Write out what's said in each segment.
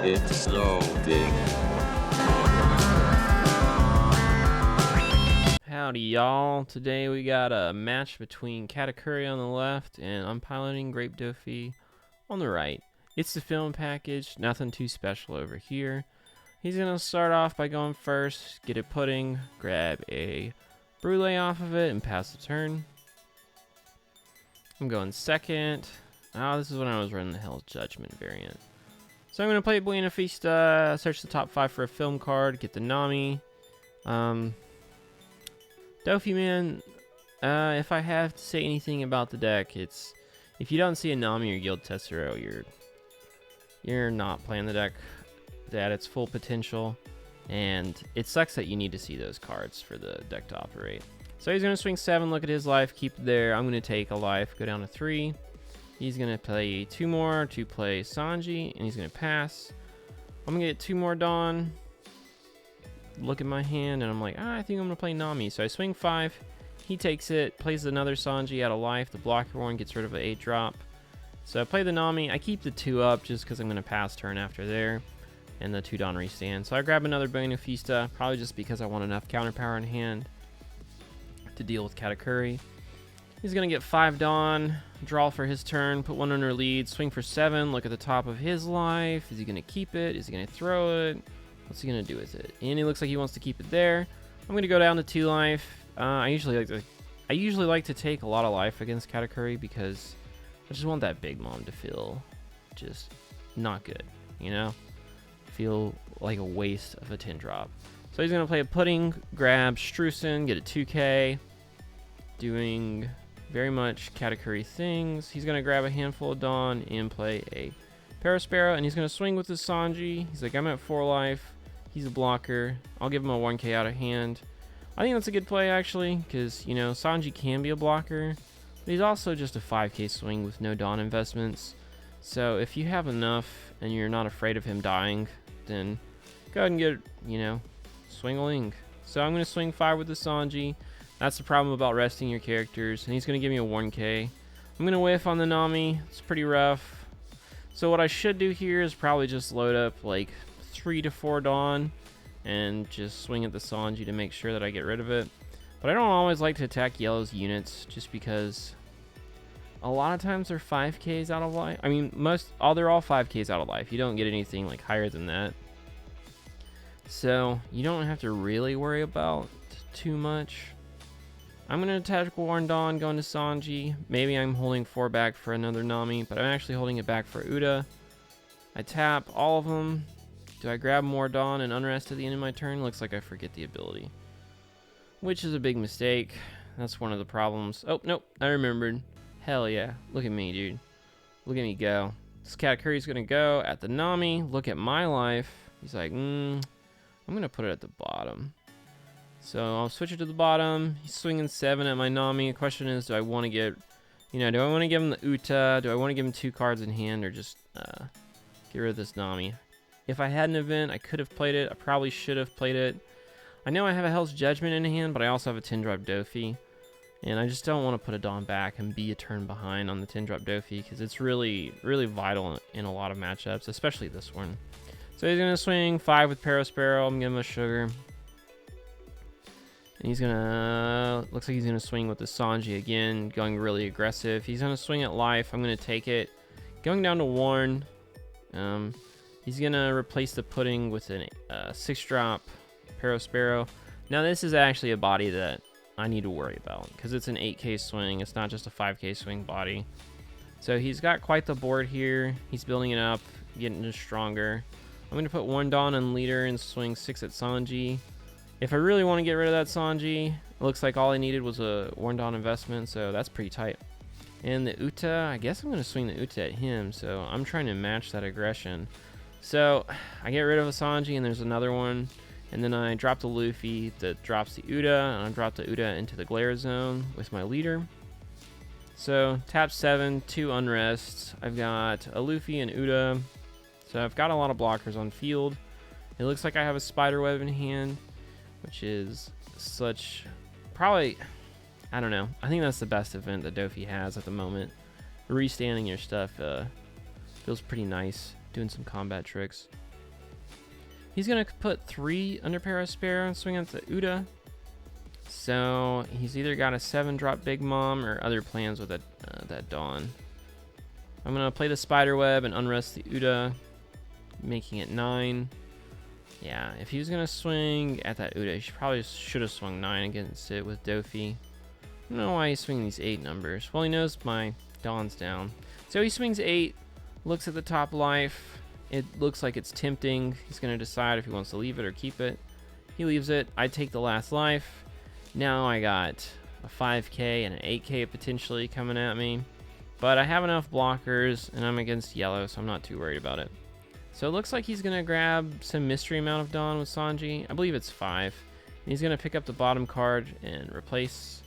It's loading. Howdy y'all, today we got a match between Katakuri on the left and I'm piloting Grape Doffy on the right. It's the film package, nothing too special over here. He's going to start off by going first, get a pudding, grab a brulee off of it and pass the turn. I'm going second. Oh, this is when I was running the Hell's Judgment variant. So I'm going to play Buena Vista, search the top 5 for a film card, get the Nami. Doffy, man, if I have to say anything about the deck, it's if you don't see a Nami or Guild Tessero, you're not playing the deck at its full potential, and it sucks that you need to see those cards for the deck to operate. So he's going to swing 7, look at his life, keep it there. I'm going to take a life, go down to 3. He's going to play 2 more to play Sanji, and he's going to pass. I'm going to get 2 more Dawn. Look at my hand, and I'm like, I think I'm going to play Nami. So I swing 5. He takes it, plays another Sanji out of life. The blocker one gets rid of an 8 drop. So I play the Nami. I keep the 2 up just because I'm going to pass turn after there. And the 2 Dawn restand. So I grab another Buena Vista, probably just because I want enough counter power in hand to deal with Katakuri. He's going to get 5 Dawn, draw for his turn, put 1 under lead, swing for 7, look at the top of his life. Is he going to keep it? Is he going to throw it? What's he going to do with it? And he looks like he wants to keep it there. I'm going to go down to 2 life. I usually like to take a lot of life against Katakuri because I just want that Big Mom to feel just not good, you know? Feel like a waste of a 10 drop. So he's going to play a pudding, grab Strusen, get a 2K, doing very much Katakuri things. He's going to grab a handful of Dawn and play a Parasparrow, and he's going to swing with his Sanji. He's like, I'm at 4 life. He's a blocker. I'll give him a 1K out of hand. I think that's a good play, actually, because, you know, Sanji can be a blocker, but he's also just a 5K swing with no Dawn investments. So if you have enough and you're not afraid of him dying, then go ahead and get, you know, swing a link. So I'm going to swing 5 with the Sanji. That's the problem about resting your characters, and he's going to give me a 1K. I'm going to whiff on the Nami. It's pretty rough. So what I should do here is probably just load up like 3 to 4 Dawn and just swing at the Sanji to make sure that I get rid of it. But I don't always like to attack yellow's units just because a lot of times they're 5Ks out of life. I mean, they're all 5Ks out of life. You don't get anything like higher than that. So you don't have to really worry about too much. I'm going to attack Warren Dawn, going to Sanji. Maybe I'm holding 4 back for another Nami, but I'm actually holding it back for Uda. I tap all of them. Do I grab more Dawn and Unrest at the end of my turn? Looks like I forget the ability, which is a big mistake. That's one of the problems. Oh, nope, I remembered. Hell yeah. Look at me, dude. Look at me go. This Katakuri's going to go at the Nami. Look at my life. He's like, I'm going to put it at the bottom. So I'll switch it to the bottom. He's swinging 7 at my Nami. The question is, do I want to get, do I want to give him the Uta? Do I want to give him 2 cards in hand or just get rid of this Nami? If I had an event, I could have played it. I probably should have played it. I know I have a Hell's Judgment in hand, but I also have a 10-drop Doffy. And I just don't want to put a Dawn back and be a turn behind on the 10-drop Doffy because it's really, really vital in a lot of matchups, especially this one. So he's going to swing 5 with Parasparrow. I'm giving him a sugar. And he's going to, looks like he's going to swing with the Sanji again, going really aggressive. He's going to swing at life. I'm going to take it. Going down to Warren. He's going to replace the pudding with a 6-drop Parasparrow. Now this is actually a body that I need to worry about because it's an 8K swing. It's not just a 5K swing body. So he's got quite the board here. He's building it up, getting it stronger. I'm going to put 1 Dawn on leader and swing 6 at Sanji. If I really want to get rid of that Sanji, it looks like all I needed was a 1 Dawn investment, so that's pretty tight. And the Uta, I guess I'm going to swing the Uta at him, so I'm trying to match that aggression. So I get rid of a Sanji and there's another one. And then I drop the Luffy that drops the Uda, and I drop the Uda into the glare zone with my leader. So tap 7, 2 unrests. I've got a Luffy and Uda. So I've got a lot of blockers on field. It looks like I have a spiderweb in hand, which is such probably, I don't know. I think that's the best event that Doffy has at the moment. Restanding your stuff feels pretty nice. Doing some combat tricks. He's going to put 3 under Parasparrow and swing at the Uda. So he's either got a 7-drop Big Mom or other plans with that Dawn. I'm going to play the Spiderweb and unrest the Uda, making it 9. Yeah, if he was going to swing at that Uda, he probably should have swung 9 against it with Doffy. I don't know why he's swinging these 8 numbers. Well, he knows my Dawn's down. So he swings 8, looks at the top life. It looks like it's tempting. He's going to decide if he wants to leave it or keep it. He leaves it. I take the last life. Now I got a 5k and an 8k potentially coming at me. But I have enough blockers, and I'm against yellow, so I'm not too worried about it. So it looks like he's going to grab some mystery amount of Dawn with Sanji. I believe it's 5. And he's going to pick up the bottom card and replace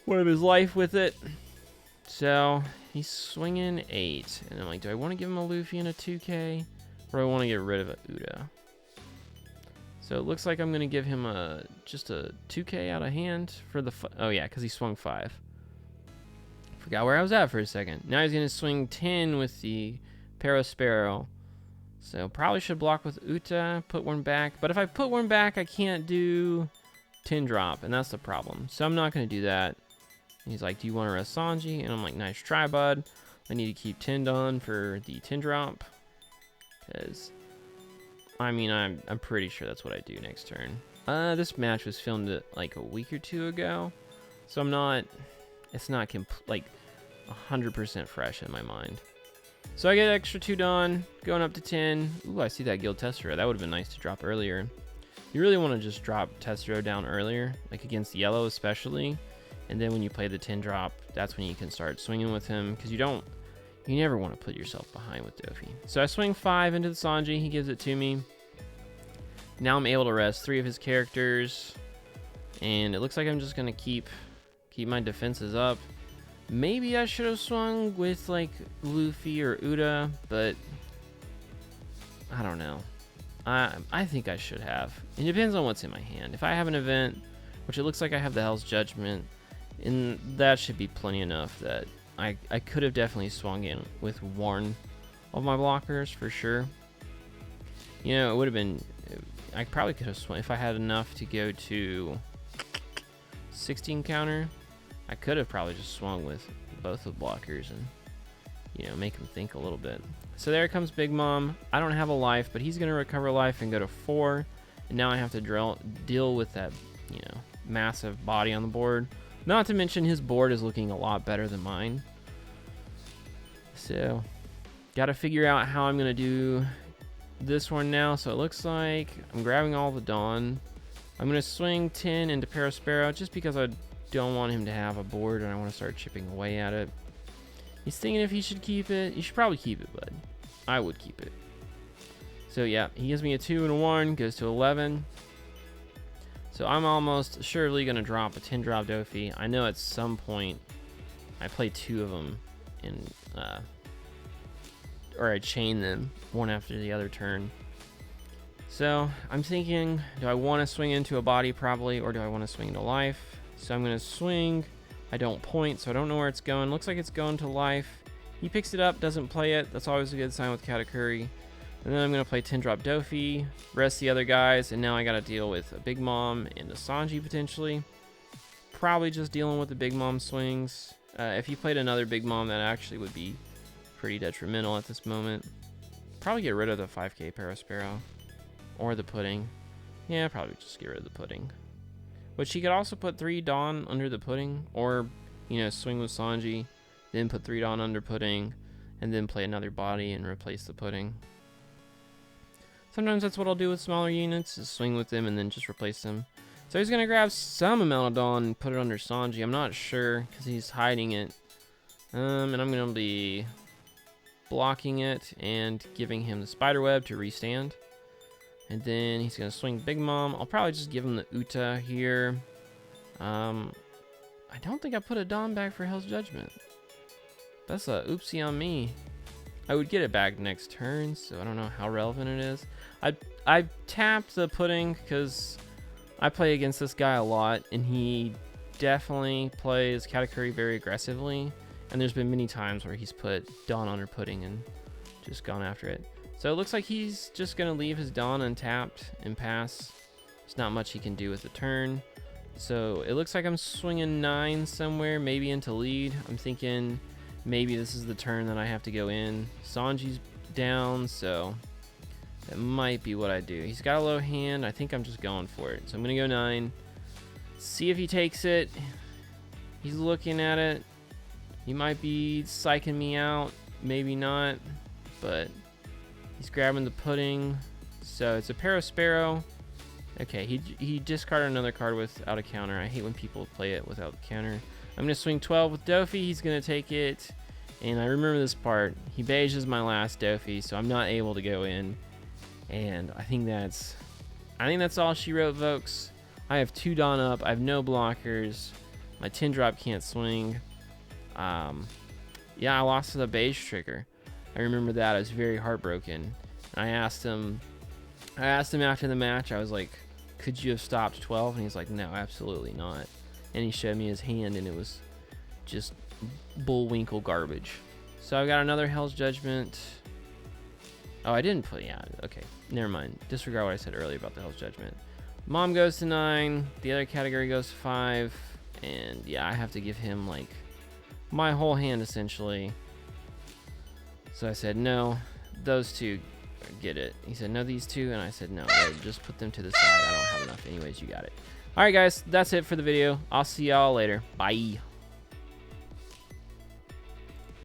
one of his life with it. So he's swinging 8. And I'm like, do I want to give him a Luffy and a 2k? Or do I want to get rid of a Uda? So it looks like I'm going to give him just a 2k out of hand for the... Oh yeah, because he swung 5. Forgot where I was at for a second. Now he's going to swing 10 with the Parasparrow. So probably should block with Uta, put one back. But if I put one back, I can't do 10 drop, and that's the problem. So I'm not going to do that. And he's like, do you want to rest Sanji? And I'm like, nice try, bud. I need to keep 10 on for the 10 drop. Because, I mean, I'm pretty sure that's what I do next turn. This match was filmed like a week or 2 ago. So it's not like 100% fresh in my mind. So I get extra 2 Dawn, going up to 10. Ooh, I see that Guild Tessero. That would have been nice to drop earlier. You really want to just drop Tessero down earlier, like against yellow especially. And then when you play the 10 drop, that's when you can start swinging with him, because you never want to put yourself behind with Doffy. So I swing 5 into the Sanji. He gives it to me. Now I'm able to rest 3 of his characters. And it looks like I'm just going to keep my defenses up. Maybe I should have swung with like Luffy or Uda, but I don't know. I think I should have. It depends on what's in my hand. If I have an event, which it looks like I have the Hell's Judgment, and that should be plenty enough that I could have definitely swung in with one of my blockers for sure. You know, it would have been... I probably could have swung if I had enough to go to 16 counter. I could have probably just swung with both of the blockers and, you know, make him think a little bit. So there comes Big Mom. I don't have a life, but he's going to recover life and go to 4. And now I have to deal with that, you know, massive body on the board. Not to mention his board is looking a lot better than mine. So, got to figure out how I'm going to do this one now. So it looks like I'm grabbing all the Dawn. I'm going to swing 10 into Parasparrow just because I don't want him to have a board and I want to start chipping away at it. He's thinking if he should keep it. You should probably keep it, bud. I would keep it. So yeah, he gives me a 2 and a 1, goes to 11. So I'm almost surely going to drop a 10 drop Doffy. I know at some point I play 2 of them in, or I chain them one after the other turn. So I'm thinking, do I want to swing into a body probably, or do I want to swing into life? So I'm going to swing. I don't point, so I don't know where it's going. Looks like it's going to life. He picks it up, doesn't play it. That's always a good sign with Katakuri. And then I'm going to play 10 drop Doffy, rest the other guys, and now I got to deal with a Big Mom and a Sanji potentially. Probably just dealing with the Big Mom swings. If he played another Big Mom, that actually would be pretty detrimental at this moment. Probably get rid of the 5k Parasparrow. Or the pudding. Yeah, probably just get rid of the pudding. But she could also put 3 Dawn under the pudding, or, you know, swing with Sanji, then put 3 Dawn under pudding, and then play another body and replace the pudding. Sometimes that's what I'll do with smaller units, is swing with them and then just replace them. So he's going to grab some amount of Dawn and put it under Sanji. I'm not sure, because he's hiding it. And I'm going to be blocking it and giving him the Spiderweb to restand. And then he's going to swing Big Mom. I'll probably just give him the Uta here. I don't think I put a Dawn back for Hell's Judgment. That's a oopsie on me. I would get it back next turn, so I don't know how relevant it is. I tapped the pudding because I play against this guy a lot, and he definitely plays Katakuri very aggressively. And there's been many times where he's put Dawn under pudding and just gone after it. So it looks like he's just going to leave his Dawn untapped and pass. There's not much he can do with the turn. So it looks like I'm swinging 9 somewhere, maybe into lead. I'm thinking maybe this is the turn that I have to go in. Sanji's down, so that might be what I do. He's got a low hand. I think I'm just going for it. So I'm going to go 9. See if he takes it. He's looking at it. He might be psyching me out. Maybe not. But he's grabbing the pudding. So it's a Parasparrow. Okay, he discarded another card without a counter. I hate when people play it without the counter. I'm going to swing 12 with Doffy. He's going to take it. And I remember this part. He beiges my last Doffy, so I'm not able to go in. And I think that's all she wrote, folks. I have 2 Dawn up. I have no blockers. My 10 drop can't swing. Yeah, I lost to the beige trigger. I remember that. I was very heartbroken. I asked him after the match. I was like, could you have stopped 12? And he's like, no, absolutely not. And he showed me his hand, and it was just bullwinkle garbage. So I've got another Hell's Judgment. Oh, I didn't put, yeah, okay. Never mind. Disregard what I said earlier about the Hell's Judgment. Mom goes to 9. The other category goes to 5. And yeah, I have to give him like my whole hand essentially. So I said, no, those 2 get it. He said, no, these 2. And I said, no, just put them to the side. I don't have enough anyways. You got it. All right, guys, that's it for the video. I'll see y'all later. Bye.